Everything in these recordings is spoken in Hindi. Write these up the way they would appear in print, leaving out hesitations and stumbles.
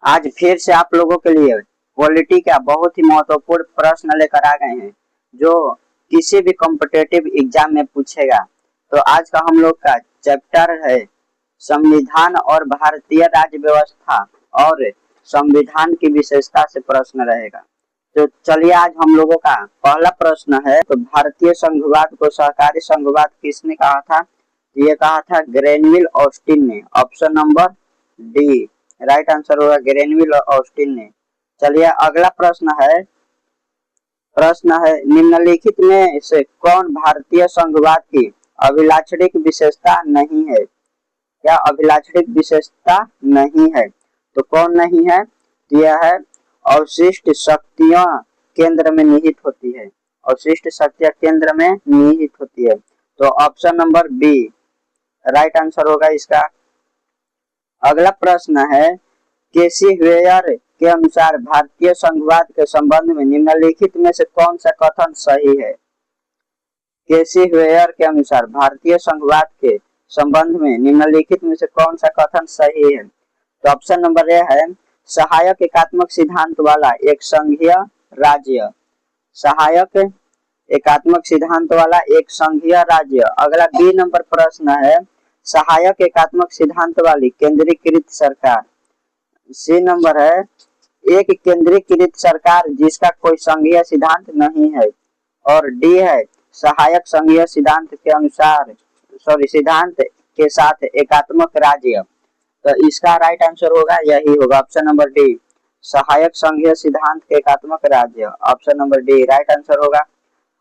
आज फिर से आप लोगों के लिए पॉलिटी का बहुत ही महत्वपूर्ण प्रश्न लेकर आ गए हैं जो किसी भी कॉम्पिटिटिव एग्जाम में पूछेगा। तो आज का हम लोग का चैप्टर है संविधान और भारतीय राज्य व्यवस्था और संविधान की विशेषता से प्रश्न रहेगा। तो चलिए आज हम लोगों का पहला प्रश्न है। तो भारतीय संघवाद को सहकारी संघवाद किसने कहा था? ये कहा था ग्रेनविल ऑस्टिन ने। Option number D right answer होगा ग्रेनविल ऑस्टिन ने। चलिए अगला प्रश्न है निम्नलिखित में से कौन भारतीय संघवाद की अभिलाक्षणिक विशेषता नहीं है? क्या अभिलाक्षणिक विशेषता नहीं है? तो कौन नहीं है? यह है अवशिष्ट शक्तियां केंद्र में निहित होती है। अवशिष्ट शक्तियां केंद्र में निहित होती है। तो option number B right answer होगा इसका। अगला प्रश्न है केसी वेयर के अनुसार भारतीय संघवाद के संबंध में निम्नलिखित में से कौन सा कथन सही है? केसी वेयर के अनुसार भारतीय संघवाद के संबंध में निम्नलिखित में से कौन सा कथन सही है? तो ऑप्शन नंबर ए है सहायक एकात्मक सिद्धांत वाला एक संघीय राज्य। सहायक एकात्मक सिद्धांत वाला एक संघीय राज्य। अगला बी नंबर प्रश्न है सहायक एकात्मक सिद्धांत वाली केंद्रीकृत सरकार। सी नंबर है एक केंद्रीकृत सरकार जिसका कोई संघीय सिद्धांत नहीं है। और डी है सहायक संघीय सिद्धांत के अनुसार सिद्धांत के साथ एकात्मक राज्य। तो इसका राइट आंसर होगा यही होगा ऑप्शन नंबर डी सहायक संघीय सिद्धांत के एकात्मक राज्य। Option number D right answer होगा।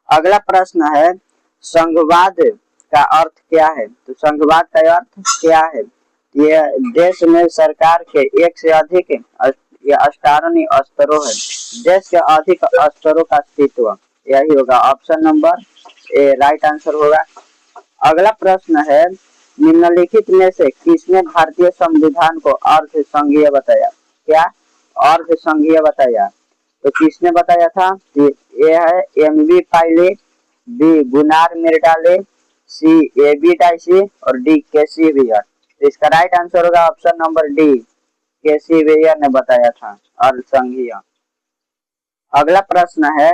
अगला प्रश्न है संघवाद का अर्थ क्या है? तो संघवाद का अर्थ क्या है? यह देश में सरकार के एक से अधिक अष्टारणी स्तरों है। देश के अधिक स्तरों का अस्तित्व यही होगा option number A right answer होगा। अगला प्रश्न है निम्नलिखित में से किसने भारतीय संविधान को अर्ध संघीय बताया? क्या अर्ध संघीय बताया? तो किसने बताया था? ए है MV Pylee, B Gunnar Myrdal, C AB Dicey और डी केसी वेयर। तो इसका राइट आंसर होगा option number D KC Wheare ने बताया था अर्ध संघीय। अगला प्रश्न है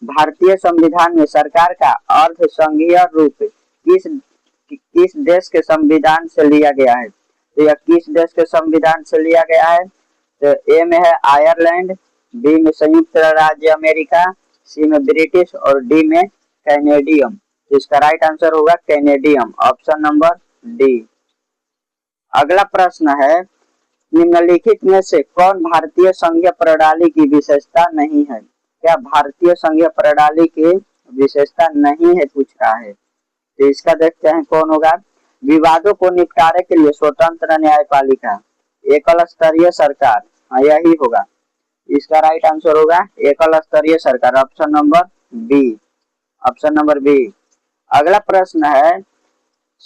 भारतीय संविधान में सरकार का अर्ध संघीय रूप किस देश के संविधान से लिया गया है? तो यह किस देश के संविधान से लिया गया है? तो ए में है आयरलैंड, बी में संयुक्त राज्य अमेरिका, सी में ब्रिटिश और डी में कैनेडियम। तो इसका राइट आंसर होगा कैनेडियम ऑप्शन नंबर डी। अगला प्रश्न है निम्नलिखित में से कौन भारतीय संघीय प्रणाली की विशेषता नहीं है? क्या भारतीय संघीय प्रणाली की विशेषता नहीं है पूछ रहा है। तो इसका देखते हैं कौन होगा। विवादों को निपटारे के लिए स्वतंत्र न्यायपालिका, एकल स्तरीय सरकार। हाँ यही होगा। इसका राइट आंसर होगा एकल स्तरीय सरकार option number B. Option number B. अगला प्रश्न है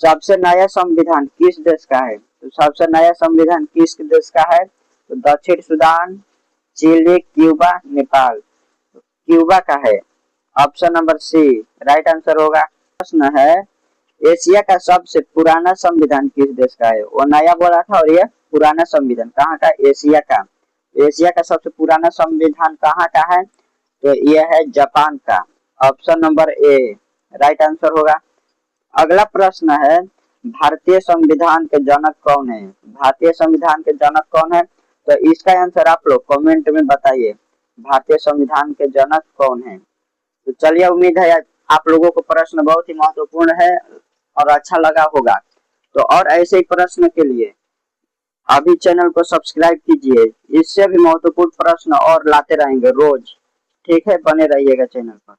सबसे नया संविधान किस देश का है? तो सबसे नया संविधान किस देश का है? तो दक्षिण सूडान, चिली, क्यूबा, नेपाल। तो क्यूबा का है option number C right answer होगा। प्रश्न है एशिया का सबसे पुराना संविधान किस देश का है? वो नया बोला था और ये पुराना संविधान कहाँ का? एशिया का। एशिया का सबसे पुराना संविधान कहाँ का है? तो यह है जापान का। Option number A right answer होगा। अगला प्रश्न है भारतीय संविधान के जनक कौन है? भारतीय संविधान के जनक कौन है? तो इसका आंसर आप लोग कमेंट में बताइए भारतीय संविधान के जनक कौन है। तो चलिए उम्मीद है आप लोगों को प्रश्न बहुत ही महत्वपूर्ण है और अच्छा लगा होगा। तो और ऐसे ही प्रश्न के लिए अभी चैनल को सब्सक्राइब कीजिए। इससे भी महत्वपूर्ण प्रश्न और लाते रहेंगे रोज। ठीक है, बने रहिएगा चैनल पर।